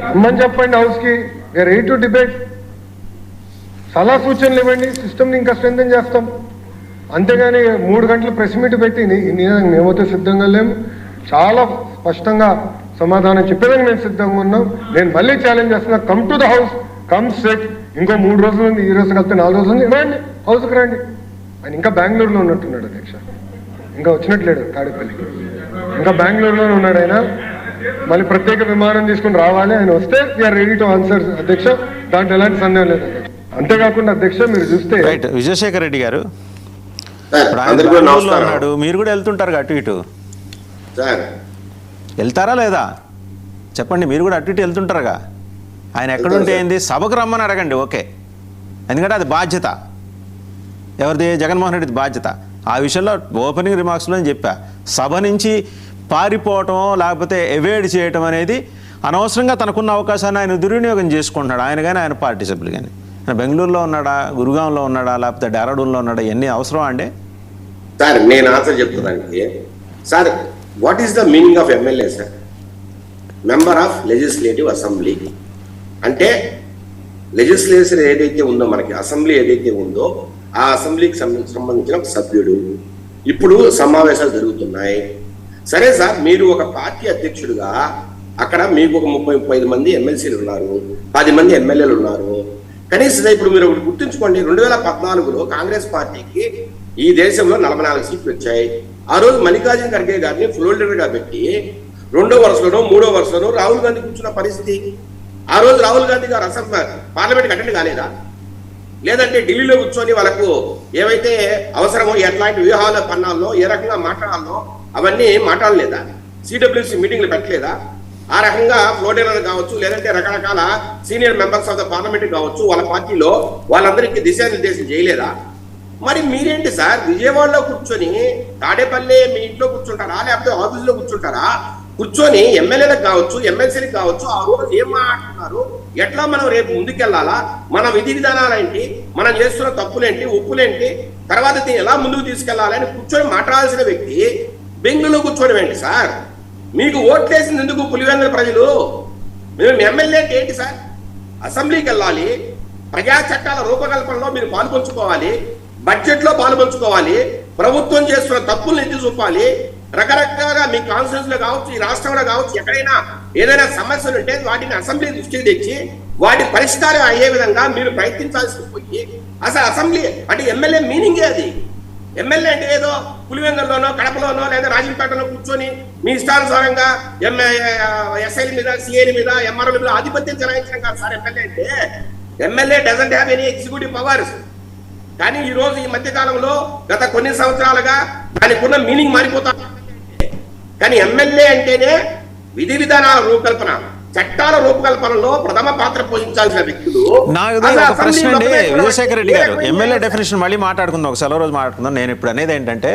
రమ్మని చెప్పండి హౌస్కి, రెడీ టు డిబేట్. సలహా సూచనలు ఇవ్వండి, సిస్టమ్ని ఇంకా స్ట్రెంథెన్ చేస్తాం. అంతేగాని 3 గంటలు ప్రెస్ మీట్ పెట్టి మేమైతే సిద్ధంగా లేము, చాలా స్పష్టంగా సమాధానం చెప్పేదానికి మేము సిద్ధంగా ఉన్నాం. నేను మళ్ళీ ఛాలెంజ్ చేస్తున్నా, come to the house, come set. ఇంకో 3 రోజులు ఉంది, ఈ రోజు కలిపితే 4 రోజులు ఉంది, రండి హౌస్కి రండి. ఆయన ఇంకా బెంగళూరులో ఉన్నట్టున్నాడు అధ్యక్ష, ఇంకా వచ్చినట్లేడు తాడేపల్లికి, ఇంకా బెంగళూరులోనే ఉన్నాడు ఆయన. మళ్ళీ ప్రత్యేక విమానం తీసుకుని రావాలి, ఆయన వస్తే వీఆర్ రెడీ టు ఆన్సర్ అధ్యక్ష, దాంట్లో ఎలాంటి సందేహం లేదు. అంతేకాకుండా అధ్యక్ష మీరు చూస్తే విజయశేఖర్ రెడ్డి గారు ఉన్నాడు, మీరు కూడా వెళ్తుంటారు అటు ఇటు, వెళ్తారా లేదా చెప్పండి? మీరు కూడా అటు ఇటు వెళ్తుంటారుగా. ఆయన ఎక్కడుంటే ఏంది, సభకు రమ్మని అడగండి, ఓకే. ఎందుకంటే అది బాధ్యత ఎవరిది, జగన్మోహన్ రెడ్డి బాధ్యత. ఆ విషయంలో ఓపెనింగ్ రిమార్క్స్లో చెప్పా, సభ నుంచి పారిపోవటం లేకపోతే ఎవేడ్ చేయటం అనేది అనవసరంగా తనకున్న అవకాశాన్ని ఆయన దుర్వినియోగం చేసుకుంటున్నాడు. ఆయన కానీ ఆయన పార్టీ సభ్యులు కానీ. బెంగళూరులో ఉన్నాడా, గురుగాంలో ఉన్నాడా, లేకపోతే డెహ్రాడూన్లో ఉన్నాడా, ఇవన్నీ అవసరం అండి? సార్ నేను ఆన్సర్ చెప్తున్నానండి. Sir, what is the meaning of MLA sir? Member of legislative assembly. అంటే లెజిస్లేచర్ ఏదైతే ఉందో, మనకి అసెంబ్లీ ఏదైతే ఉందో ఆ అసెంబ్లీకి సంబంధించిన ఒక సభ్యుడు. ఇప్పుడు సమావేశాలు జరుగుతున్నాయి. సరే సార్, మీరు ఒక పార్టీ అధ్యక్షుడిగా అక్కడ మీకు ఒక 30-35 మంది ఎమ్మెల్సీలు ఉన్నారు, 10 మంది ఎమ్మెల్యేలు ఉన్నారు. కనీసం ఇప్పుడు మీరు ఒకటి గుర్తుంచుకోండి, 2014లో కాంగ్రెస్ పార్టీకి ఈ దేశంలో 44 సీట్లు వచ్చాయి. ఆ రోజు మల్లికార్జున ఖర్గే గారిని ఫ్లోర్ లీడర్గా పెట్టి 2వ వరుసలోనో 3వ వరుసలోనో రాహుల్ గాంధీ కూర్చున్న పరిస్థితి. ఆ రోజు రాహుల్ గాంధీ గారు పార్లమెంట్కి అటెండ్ కాలేదా? లేదంటే ఢిల్లీలో కూర్చొని వాళ్ళకు ఏవైతే అవసరమో, ఎట్లాంటి వ్యూహాల పన్నాల్లో ఏ రకంగా మాట్లాడాలో అవన్నీ మాట్లాడలేదా? సిడబ్ల్యూసీ మీటింగ్లు పెట్టలేదా? ఆ రకంగా ఫ్లోర్ లీడర్ కావచ్చు, లేదంటే రకరకాల senior members of the parliament కావచ్చు, వాళ్ళ పార్టీలో వాళ్ళందరికీ దిశానిర్దేశం చేయలేదా? మరి మీరేంటి సార్, విజయవాడలో కూర్చొని తాడేపల్లి మీ ఇంట్లో కూర్చుంటారా, లేకపోతే ఆఫీసులో కూర్చుంటారా? కూర్చొని ఎమ్మెల్యేలకు కావచ్చు, ఎమ్మెల్సీలకు కావచ్చు, ఆ రోజు ఏం మాట్లాడుతున్నారు, ఎట్లా మనం రేపు ముందుకెళ్లాలా, మన విధి విధానాలేంటి, మనం చేస్తున్న తప్పులేంటి, ఒప్పులేంటి, తర్వాత దీన్ని ఎలా ముందుకు తీసుకెళ్లాలని కూర్చొని మాట్లాడాల్సిన వ్యక్తి బెంగళూరులో కూర్చోవడం ఏంటి సార్? మీకు ఓట్లేసింది ఎందుకు పులివెందుల ప్రజలు? మేము ఎమ్మెల్యే ఏంటి సార్? అసెంబ్లీకి వెళ్ళాలి, ప్రజా చట్టాల రూపకల్పనలో మీరు పాల్పంచుకోవాలి, బడ్జెట్లో పాల్పంచుకోవాలి, ప్రభుత్వం చేస్తున్న తప్పులను ఎత్తి చూపాలి, రకరకాలుగా మీ కాన్స్టిట్యూన్స్ లో కావచ్చు, ఈ రాష్ట్రంలో కావచ్చు, ఎక్కడైనా ఏదైనా సమస్యలు ఉంటే వాటిని అసెంబ్లీ దృష్టికి తెచ్చి వాటి పరిష్కారం అయ్యే విధంగా మీరు ప్రయత్నించాల్సి పోయి, అసలు అసెంబ్లీ అంటే ఎమ్మెల్యే మీనింగే అది. ఎమ్మెల్యే అంటే ఏదో పులివెందుల్లోనో, కడపలోనో, లేదా రాజంపేటలో కూర్చొని మీ ఇష్టానుసారంగా ఎస్ఐల మీద, సిఐల మీద, ఎంఆర్ఓల మీద ఆధిపత్యం చెలాయించడం కాదు సార్ ఎమ్మెల్యే అంటే. MLA doesn't have any executive powers. కానీ ఈ రోజు ఈ మధ్య కాలంలో గత కొన్ని సంవత్సరాలుగా దానికి ఉన్న మీనింగ్ మారిపోతా. కానీ ఎమ్మెల్యే అంటేనే విధి విధానాల రూపకల్పన, చట్టాల రూపకల్పనలో ప్రథమ పాత్ర పోషించాల్సిన వ్యక్తులు. ప్రశ్న అండి విజయశేఖర్ రెడ్డి గారు, ఎమ్మెల్యే డెఫినేషన్ మళ్ళీ మాట్లాడుకుందాం, ఒక సెలవు రోజు మాట్లాడుకుందాం. నేను ఇప్పుడు అనేది ఏంటంటే,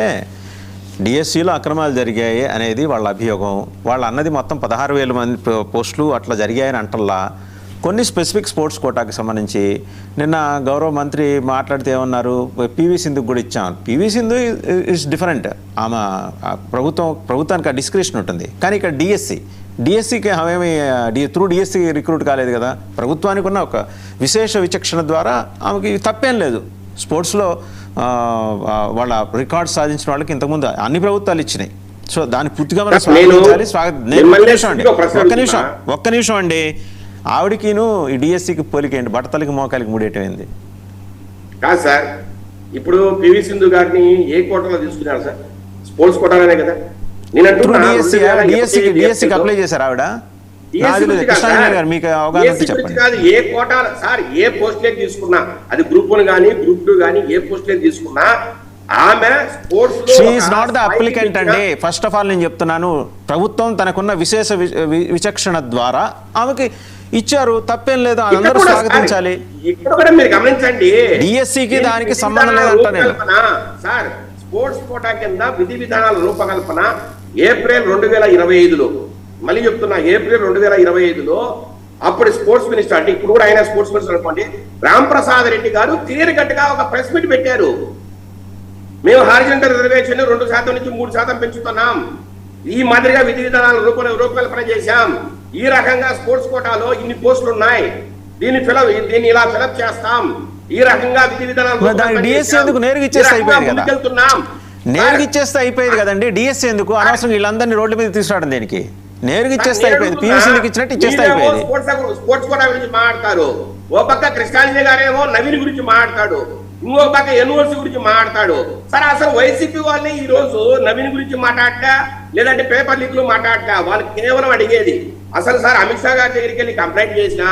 డిఎస్సిలో అక్రమాలు జరిగాయి అనేది వాళ్ళ అభియోగం. వాళ్ళు అన్నది మొత్తం 16,000 మంది పోస్టులు అట్లా జరిగాయని అంటల్లా. కొన్ని స్పెసిఫిక్ స్పోర్ట్స్ కోటాకి సంబంధించి నిన్న గౌరవ మంత్రి మాట్లాడితే ఏమన్నారు, పివి సింధుకు కూడా ఇచ్చాం. పివి సింధు ఇస్ డిఫరెంట్, ఆమె ప్రభుత్వానికి ఆ డిస్క్రిప్షన్ ఉంటుంది. కానీ ఇక్కడ డిఎస్సికి ఆమెమి త్రూ డిఎస్సి రిక్రూట్ కాలేదు కదా. ప్రభుత్వానికి ఉన్న ఒక విశేష విచక్షణ ద్వారా ఆమెకి తప్పేం లేదు. స్పోర్ట్స్లో వాళ్ళ రికార్డ్స్ సాధించిన వాళ్ళకి ఇంతకుముందు అన్ని ప్రభుత్వాలు ఇచ్చినాయి. సో దాన్ని పూర్తిగా మనం స్వాగతించాలి. ఒక్క నిమిషం అండి, ఆవిడకిను ఈ డిఎస్సికి పోలికేంటి, బట్టతలకి మోకాలికి ముడేటమైంది కాదు సార్. ఇప్పుడు పివి సింధు గారిని ఏ కోటలో తీసుకున్నారు సార్? స్పోర్ట్స్ కోటాలనే కదా. డిఎస్సికి అప్లై చేశారు ఆవిడ? మీకు కాదు, ఏ కోటాల సార్, ఏ పోస్టులే తీసుకున్నా, అది గ్రూప్ 1 కానీ గ్రూప్ 2 కానీ ఏ పోస్టులే తీసుకున్నా ఆమె స్పోర్ట్స్ నాట్ ద అప్లికెంట్ అండి. ఫస్ట్ ఆఫ్ ఆల్ నేను చెప్తున్నాను, ప్రభుత్వం తనకున్న విశేష విచక్షణ ద్వారా ఆమెకి ఇచ్చారు, తప్పేం లేదు, అందరూ స్వాగతించాలి. ఇక్కడ కూడా మీరు గమనించండి, డిఎస్సికి దానికి సంబంధం లేదంట. నేను సార్, స్పోర్ట్స్ కోటా కింద విధి విధానాల రూపకల్పన ఏప్రిల్ 2025లో, మళ్ళీ చెప్తున్నా, ఏప్రిల్ 2025లో అప్పుడు స్పోర్ట్స్ మినిస్టర్, అంటే ఇప్పుడు కూడా ఆయన స్పోర్ట్స్ మినిస్టర్ అనుకోండి, రాంప్రసాద్ రెడ్డి గారు క్లియర్ కట్ గా ఒక ప్రెస్ మీట్ పెట్టారు. మేము హారిజంటల్ రిజర్వేషన్ 2% నుంచి 3% పెంచుతున్నాం, ఈ మాదిరిగా విధి విధానాలు రూపకల్పన చేశాం, ఈ రకంగా స్పోర్ట్స్ కోటాలో ఇన్ని పోస్టులు ఉన్నాయి, దీన్ని ఇలా ఫిలప్ చేస్తాం, ఈ రకంగా విధి విధానాలు డిఎస్సీ ఎందుకు నేరుగా ఇచ్చేస్తే అయిపోయింది కదా, నేరుగా ఇచ్చేస్తే అయిపోయేది కదండి. డిఎస్సీ ఎందుకు అనవసరం వీళ్ళందరినీ రోడ్ల మీద తీసుకురావడం దేనికి? నేరుగా ఇచ్చేస్తే అయిపోయింది, పీయూసీకి ఇచ్చినట్టు ఇచ్చేస్తే అయిపోయింది. స్పోర్ట్స్ కోటా గురించి మాట్లాడతారు, ఓ పక్క కృష్ణాంజలి గారేమో నవీన్ గురించి మాట్లాడతాడు, ఇంకో పక్క యూనివర్సిటీ గురించి మాట్లాడతాడు. సరే అసలు వైసీపీ వాళ్ళని ఈ రోజు నవీన్ గురించి మాట్లాడటా లేదంటే పేపర్ లీక్లు మాట్లాడటా, వాళ్ళకి కేవలం అడిగేది అసలు సార్ అమిత్ షా గారి దగ్గరికి వెళ్ళి కంప్లైంట్ చేసినా,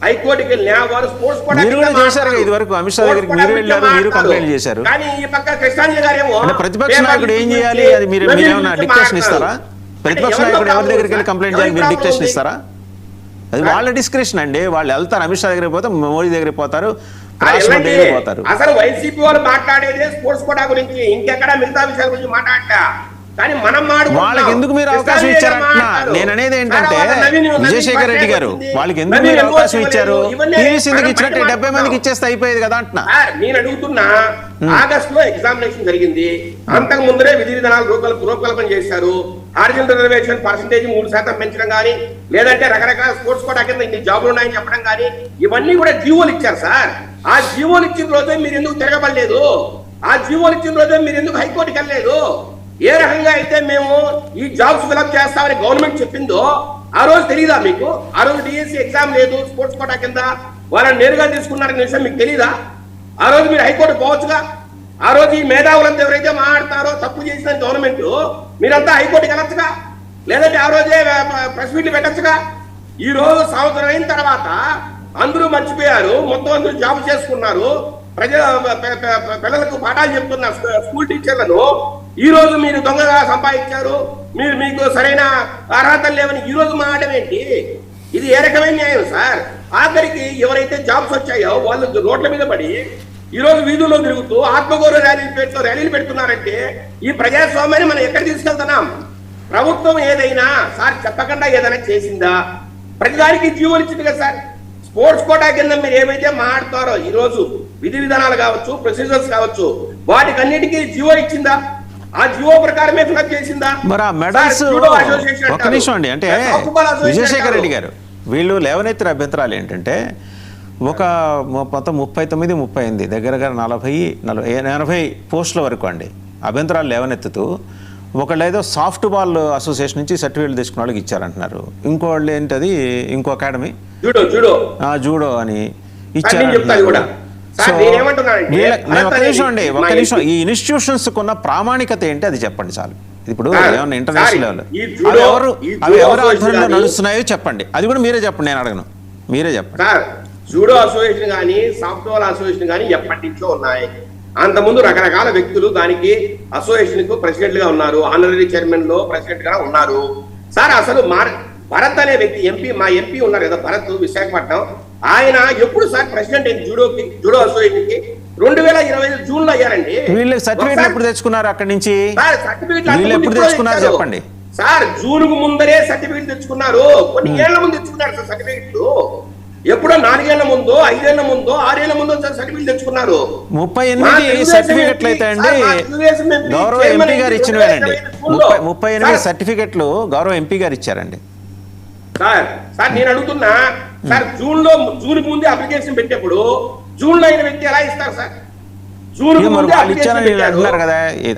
హైకోర్టుకి వెళ్ళినా వారు స్పోర్ట్స్ కోటా చేశారు ఇది వరకు. అమిత్ షా దగ్గరికి మీరు వెళ్ళారు, మీరు కంప్లైంట్ చేశారు. కానీ ఈ పక్క కృష్ణాంజలి గారేమో ప్రతిపక్ష నాయకుడు ఏం చేయాలి అది మీరు ఏమైనా డిక్టేషన్ ఇస్తారా? ప్రతిపక్ష నాయకుడు ఎవరి దగ్గరికి వెళ్ళి కంప్లైంట్ చేయాలి, మీరు డిక్టేషన్ ఇస్తారా? అది వాళ్ళ డిస్క్రిప్షన్ అండి. వాళ్ళు వెళ్తారు, అమిత్ షా దగ్గరికి పోతారు, మోడీ దగ్గరికి పోతారు, రాష్ట్రపతి దగ్గరికి పోతారు. అసలు వైసీపీ వాళ్ళు మాట్లాడేదే స్పోర్ట్స్ కోటా గురించి, ఇంకెక్కడ మిగతా విషయాల గురించి మాట్లాడతా. కానీ మనం వాళ్ళకి ఎందుకు మీరు అవకాశం ఇచ్చారంటున్నా? నేను అనేది ఏంటంటే విజయశేఖర్ రెడ్డి గారు వాళ్ళకి ఎందుకు మీరు అవకాశం ఇచ్చారు? టీవీసీ ఎందుకు ఇచ్చినట్టు 70 మందికి ఇచ్చేస్తే అయిపోయేది కదా అంటున్నా. నేను అడుగుతున్నా, ఆగస్టు లో ఎగ్జామినేషన్ జరిగింది, అంతకు ముందరే విధి విధానాలు రూపకల్పన చేశారు. హారిజంటల్ రిజర్వేషన్ పర్సెంటేజ్ 3% పెంచడం కానీ, లేదంటే రకరకాల స్పోర్ట్స్ కోటా కింద ఇన్ని జాబులు ఉన్నాయని చెప్పడం కానీ, ఇవన్నీ కూడా జీవోలు ఇచ్చారు సార్. ఆ జీవోలు ఇచ్చిన రోజే మీరు ఎందుకు తిరగబడలేదు? ఆ జీవోలు ఇచ్చిన రోజే మీరు ఎందుకు హైకోర్టుకి వెళ్ళలేదు? ఏ రకంగా అయితే మేము ఈ జాబ్స్ ఫిలప్ చేస్తామని గవర్నమెంట్ చెప్పిందో ఆ రోజు తెలియదా మీకు? ఆ రోజు డిఎస్సీ ఎగ్జామ్ లేదు, స్పోర్ట్స్ కోటా కింద వాళ్ళని నేరుగా తీసుకున్నారనే విషయం మీకు తెలీదా? ఆ రోజు మీరు హైకోర్టు పోవచ్చుగా. ఆ రోజు ఈ మేధావులంతా ఎవరైతే మాట్లాడతారో తప్పు చేసిన గవర్నమెంట్, మీరంతా హైకోర్టుకి వెళ్ళొచ్చుగా, లేదంటే ఆ రోజే ప్రెస్ మీట్లు పెట్టచ్చుగా. ఈ రోజు సంవత్సరం అయిన తర్వాత అందరూ మర్చిపోయారు, మొత్తం అందరూ జాబ్ చేసుకున్నారు, పిల్లలకు పాఠాలు చెప్తున్న స్కూల్ టీచర్లను ఈ రోజు మీరు దొంగగా సంపాదించారు, మీకు సరైన అర్హతలు లేవని ఈ రోజు మాట్లాడడం ఏంటి? ఇది ఏ రకమైన న్యాయం సార్? ఆఖరికి ఎవరైతే జాబ్స్ వచ్చాయో వాళ్ళు రోడ్ల మీద పడి ఈ రోజు వీధుల్లో తిరుగుతూ ఆత్మగౌరవ ర్యాలీలు పెడుతున్నారంటే ఈ ప్రజాస్వామ్యాన్ని మనం ఎక్కడ తీసుకెళ్తున్నాం? ప్రభుత్వం ఏదైనా సార్ చెప్పకుండా ఏదైనా చేసిందా? ప్రతిదానికి జీవోలు ఇచ్చింది కదా సార్. స్పోర్ట్స్ కోటా కింద మీరు ఏమైతే మాట్లాడతారో ఈ రోజు విధి విధానాలు కావచ్చు, ప్రొసీజర్స్ కావచ్చు, వాటికి అన్నిటికీ జీవో ఇచ్చిందా? ఆ జీవో ప్రకారమే ఫిలప్ చేసిందా? మరి ఆ మెడల్స్ ఒక్క నిమిషం అండి. అంటే విజయశేఖర్ రెడ్డి గారు వీళ్ళు లేవనెత్తిన అభ్యంతరాలు ఏంటంటే, ఒక మొత్తం 39, 38 దగ్గరగా 40-80 పోస్టుల వరకు అండి అభ్యంతరాలు లేవనెత్తుతూ, ఒకళ్ళు ఏదో సాఫ్ట్ బాల్ అసోసియేషన్ నుంచి సర్టిఫికేట్ తీసుకున్న వాళ్ళకి ఇచ్చారంటున్నారు, ఇంకోళ్ళు ఏంటది ఇంకో అకాడమీ జూడో అని ఇచ్చారు. ఒక నిమిషం ఈ ఇన్స్టిట్యూషన్స్ కున్న ప్రామాణికత ఏంటి అది చెప్పండి చాలు. ఇప్పుడు ఏమన్నా ఇంటర్నేషనల్ లెవెల్ అవి ఎవరు ఆధ్వర్యంలో నడుస్తున్నాయో చెప్పండి, అది కూడా మీరే చెప్పండి, నేను అడగను, మీరే చెప్పండి. జూడో అసోసియేషన్ కానీ సాఫ్ట్వేర్ అసోసియేషన్ కానీ ఎప్పటి నుంచో ఉన్నాయి. అంతకుముందు రకరకాల వ్యక్తులు దానికి అసోసియేషన్ కు ప్రెసిడెంట్ గా ఉన్నారు, ఆనరీ చైర్మన్ లో ప్రెసిడెంట్ గా ఉన్నారు. సార్ అసలు భరత్ అనే వ్యక్తి మా ఎంపీ ఉన్నారు కదా భరత్, విశాఖపట్నం, ఆయన ఎప్పుడు సార్ ప్రెసిడెంట్ అయింది జూడో అసోసియేషన్ కి? 2025 జూన్ లో అయ్యారండి. వీళ్ళు సర్టిఫికేట్ ఎప్పుడు తెచ్చుకున్నారు అక్కడి నుంచి? వీళ్ళు ఎప్పుడు తెచ్చుకున్నారు చెప్పండి సార్. జూన్ కు ముందరే సర్టిఫికేట్ తెచ్చుకున్నారు, కొన్ని ఏళ్ల ముందు తెచ్చుకున్నారు సార్ సర్టిఫికేట్లు. ఎప్పుడో 4 ఏళ్ల ముందు, 5 ఏళ్ల ముందు, 6 ఏళ్ల ముందు సర్టిఫికేట్ తెచ్చుకున్నారు. 38 సర్టిఫికెట్లు అయితే అండి గౌరవ ఎంపీ గారు ఇచ్చినవేనండి. 38 సర్టిఫికెట్లు గౌరవ ఎంపీ గారు ఇచ్చారండి. సార్ నేను అడుగుతున్నా సార్, జూన్ ముందే అప్లికేషన్ పెట్టేప్పుడు జూన్ లో అయిన వ్యక్తి ఎలా ఇస్తారు సార్? అంటున్నారు కదా,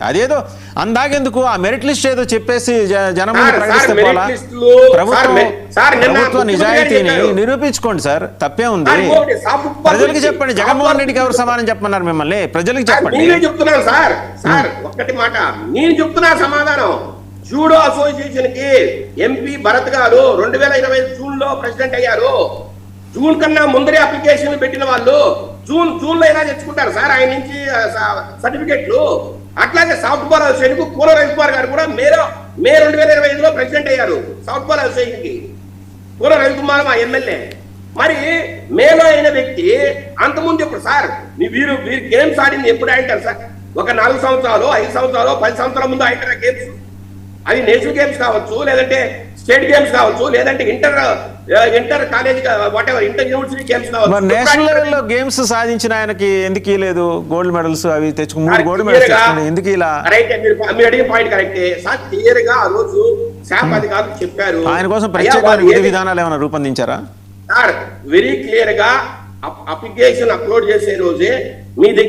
అదేదో అందాకెందుకు ఆ మెరిట్ లిస్ట్ ఏదో చెప్పేసి జనం ప్రకటిస్తే ప్రభుత్వ నిజాయితీని నిరూపించుకోండి సార్, తప్పే ఉంది. ప్రజలకు చెప్పండి, జగన్మోహన్ రెడ్డికి ఎవరు సమానం చెప్పమన్నారు మిమ్మల్ని? ప్రజలకు చెప్పండి. నేనే చెప్తున్నాను సార్. ఒక్కటి మాట నేను చెప్తున్నా సమాధానం. జూడో అసోసియేషన్ కి ఎంపీ భరత్ గారు 2025 జూన్ లో ప్రెసిడెంట్ అయ్యారు. జూన్ కన్నా ముందరే అప్లికేషన్లు పెట్టిన వాళ్ళు జూన్ లో ఎలా తెచ్చుకుంటారు సార్ ఆయన నుంచి సర్టిఫికెట్లు? అట్లాగే సాఫ్ట్ బాల్ అసోసియేషన్ కు కూల రవికుమార్ గారు కూడా మే 2025లో ప్రెసిడెంట్ అయ్యారు సాఫ్ట్ బాల్ అసోసియేషన్ కి. కూల రవికుమార్ మా ఎమ్మెల్యే. మరి మేలో అయిన వ్యక్తి అంతకుముందు ఎప్పుడు సార్ వీరు గేమ్స్ ఆడింది ఎప్పుడు ఆడింటారు సార్? ఒక 4 సంవత్సరాలు, 5 సంవత్సరాలు, 10 సంవత్సరాల ముందు ఆడింటారా గేమ్స్? అది నేషనల్ గేమ్స్ కావచ్చు, లేదంటే స్టేట్ గేమ్స్ కావచ్చు, లేదంటే inter college what ever inter university games మరి కావచ్చు. నేషనల్ లెవెల్లో గేమ్స్ సాధించిన ఆయనకి ఎందుకు లేదు గోల్డ్ మెడల్స్? అవి 3 గోల్డ్ మెడల్స్ తెచ్చుకుని ఎందుకు ఇలా? రైట్, మీరు అడిగిన పాయింట్ కరెక్టే సార్. క్లియర్ గా ఆ రోజు శాప్ అధికారులు చెప్పారు. ఆయన కోసం ప్రత్యేకమైన విధి విధానాలు ఏమైనా రూపొందించారా? సార్ వెరీ క్లియర్ గా అప్లికేషన్ అప్లోడ్ చేసే రోజే మీ దగ్గర